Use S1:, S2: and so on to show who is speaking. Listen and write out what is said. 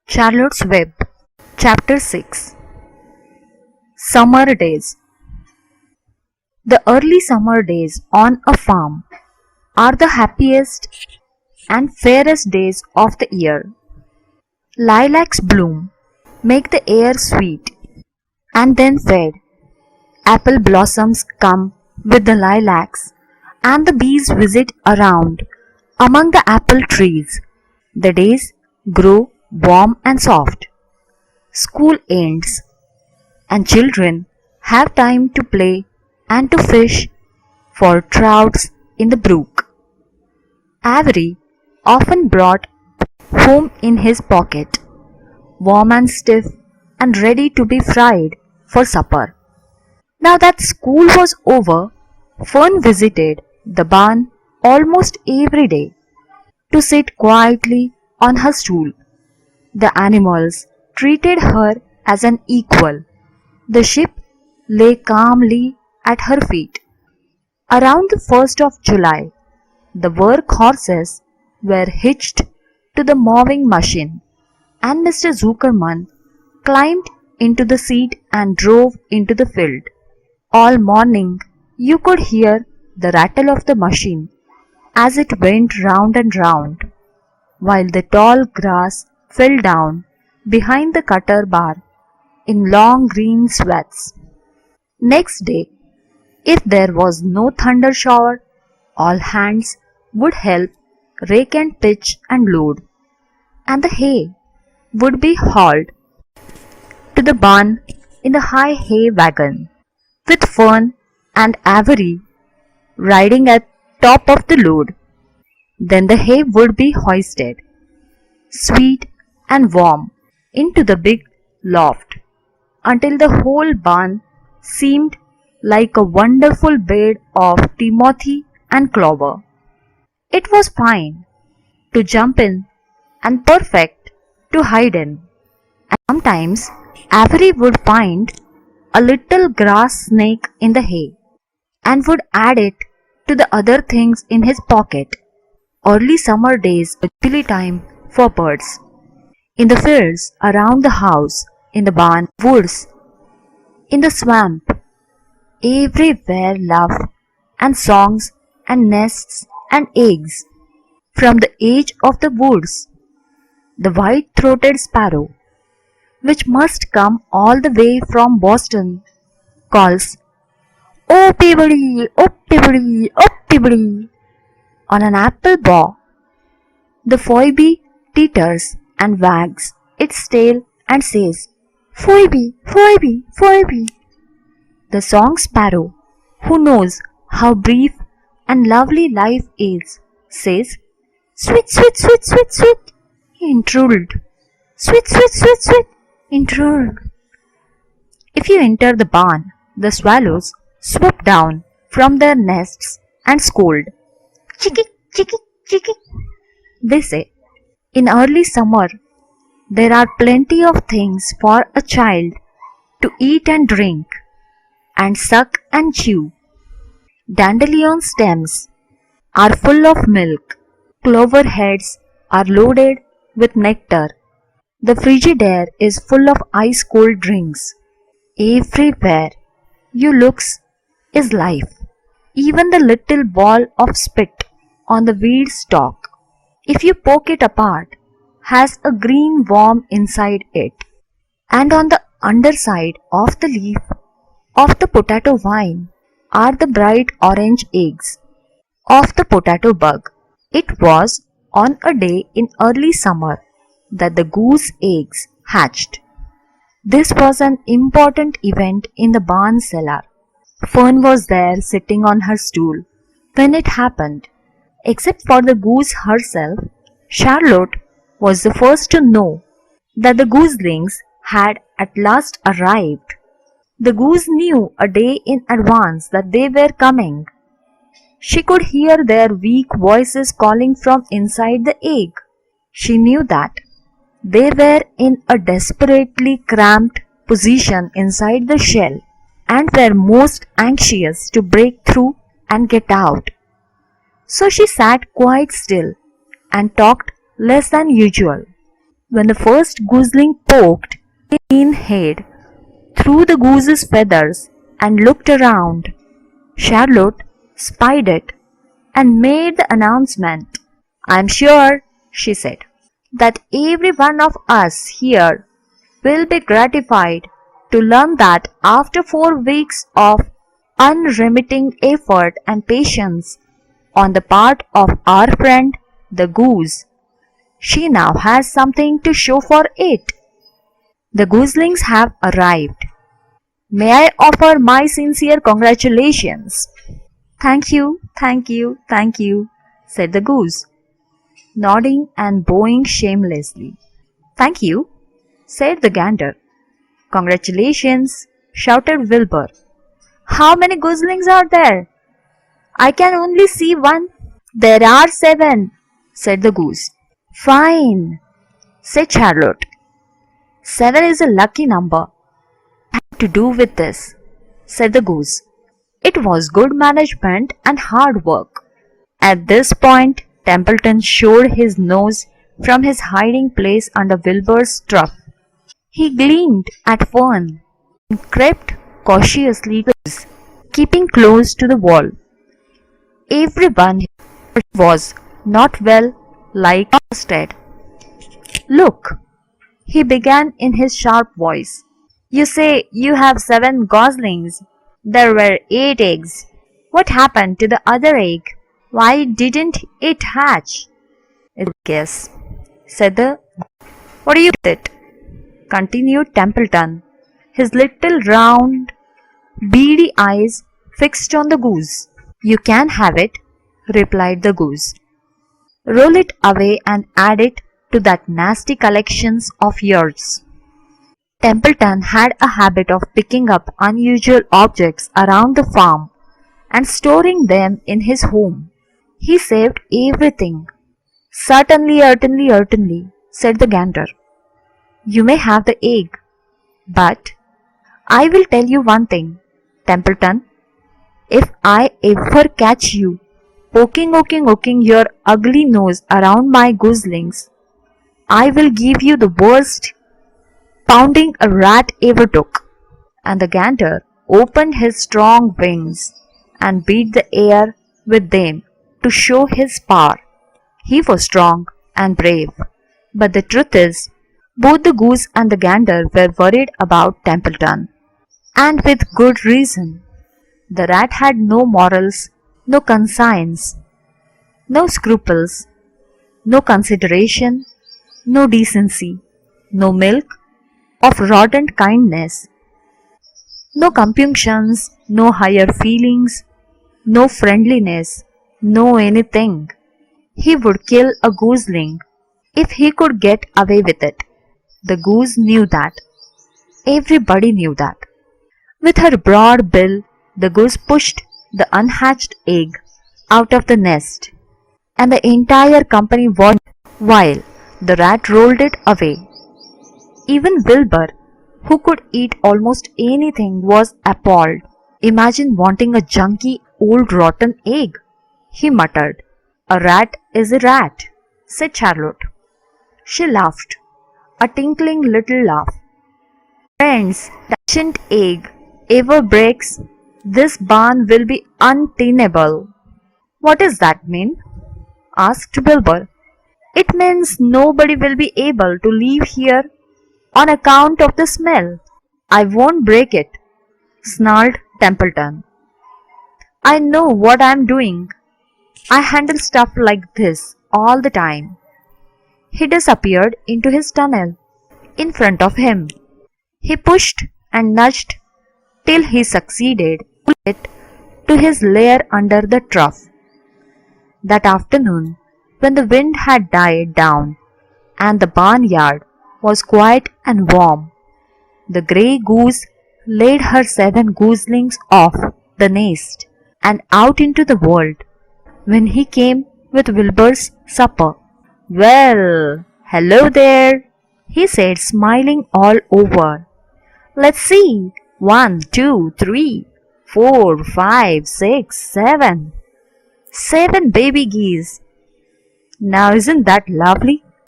S1: Charlotte's Web, Chapter 6. Summer Days. The early summer days on a farm are the happiest and fairest days of the year. Lilacs bloom, make the air sweet, and then fade. Apple blossoms come with the lilacs, and the bees visit around among the apple trees. The days grow warm and soft. School ends, and children have time to play and to fish for trouts in the brook. Avery often brought home in his pocket, warm and stiff and ready to be fried for supper. Now that school was over, Fern visited the barn almost every day to sit quietly on her stool. The animals treated her as an equal. The sheep lay calmly at her feet. Around the 1st of July, the work horses were hitched to the mowing machine, and Mr. Zuckerman climbed into the seat and drove into the field. All morning you could hear the rattle of the machine as it went round and round, while the tall grass fell down behind the cutter bar in long green sweats. Next day, if there was no thunder shower, all hands would help rake and pitch and load, and the hay would be hauled to the barn in the high hay wagon, with Fern and Avery riding at top of the load. Then the hay would be hoisted, sweet and warm, into the big loft, until the whole barn seemed like a wonderful bed of timothy and clover. It was fine to jump in and perfect to hide in. And sometimes Avery would find a little grass snake in the hay and would add it to the other things in his pocket. Early summer days were chilly time for birds. In the fields around the house, in the barn, woods, in the swamp, everywhere love and songs and nests and eggs. From the edge of the woods, the white-throated sparrow, which must come all the way from Boston, calls, "Oh, Peabody, oh, Peabody, oh, Peabody." On an apple bough, the phoebe teeters and wags its tail and says, "Phoebe, Phoebe, Phoebe." The song sparrow, who knows how brief and lovely life is, says, "Sweet, sweet, sweet, sweet, sweet, intrude. Sweet, sweet, sweet, sweet, intrude." If you enter the barn, the swallows swoop down from their nests and scold. "Chicky, chicky, chicky," they say. In early summer, there are plenty of things for a child to eat and drink, and suck and chew. Dandelion stems are full of milk. Clover heads are loaded with nectar. The Frigidaire is full of ice-cold drinks. Everywhere you look is life. Even the little ball of spit on the weed stalk, if you poke it apart, has a green worm inside it. And on the underside of the leaf of the potato vine are the bright orange eggs of the potato bug. It was on a day in early summer that the goose eggs hatched. This was an important event in the barn cellar. Fern was there sitting on her stool when it happened. Except for the goose herself, Charlotte was the first to know that the gooselings had at last arrived. The goose knew a day in advance that they were coming. She could hear their weak voices calling from inside the egg. She knew that they were in a desperately cramped position inside the shell and were most anxious to break through and get out. So she sat quite still and talked less than usual. When the first gooseling poked his keen head through the goose's feathers and looked around, Charlotte spied it and made the announcement. "I'm sure," she said, "that every one of us here will be gratified to learn that after 4 weeks of unremitting effort and patience on the part of our friend the goose, she now has something to show for it. The gooselings have arrived. May I offer my sincere congratulations?" "Thank you, thank you, thank you," said the goose, nodding and bowing shamelessly. "Thank you," said the gander. "Congratulations," shouted Wilbur. "How many gooselings are there? I can only see one." "There are 7," said the goose. "Fine," said Charlotte. "7 is a lucky number." "Nothing to do with this," said the goose. "It was good management and hard work." At this point, Templeton showed his nose from his hiding place under Wilbur's trough. He gleamed at Fern and crept cautiously to Goose, keeping close to the wall. Everyone was not well like Stead. "Look," he began in his sharp voice. "You say you have 7 goslings. There were 8 eggs. What happened to the other egg? Why didn't it hatch?" "It's a guess," said the. "What do you do with it?" continued Templeton, his little round, beady eyes fixed on the goose. "You can have it," replied the goose. "Roll it away and add it to that nasty collections of yours." Templeton had a habit of picking up unusual objects around the farm and storing them in his home. He saved everything. "Certainly, certainly, certainly," said the gander. "You may have the egg. But I will tell you one thing, Templeton. If I ever catch you poking your ugly nose around my gooselings, I will give you the worst pounding a rat ever took." And the gander opened his strong wings and beat the air with them to show his power. He was strong and brave, but the truth is, both the goose and the gander were worried about Templeton, and with good reason. The rat had no morals, no conscience, no scruples, no consideration, no decency, no milk of rodent kindness, no compunctions, no higher feelings, no friendliness, no anything. He would kill a gooseling if he could get away with it. The goose knew that. Everybody knew that. With her broad bill, the goose pushed the unhatched egg out of the nest, and the entire company watched while the rat rolled it away. Even Wilbur, who could eat almost anything, was appalled. "Imagine wanting a junky, old rotten egg," he muttered. "A rat is a rat," said Charlotte. She laughed, a tinkling little laugh. "Friends, the ancient egg ever breaks, this barn will be untenable." "What does that mean?" asked Wilbur. "It means nobody will be able to live here on account of the smell." "I won't break it," snarled Templeton. "I know what I'm doing. I handle stuff like this all the time." He disappeared into his tunnel. In front of him, he pushed and nudged till he succeeded to get to his lair under the trough. That afternoon, when the wind had died down and the barnyard was quiet and warm, the grey goose laid her 7 gooselings off the nest and out into the world. When he came with Wilbur's supper, "Well, hello there," he said, smiling all over. "Let's see, 1, 2, 3, 4, 5, 6, 7. 7 baby geese. Now isn't that lovely?"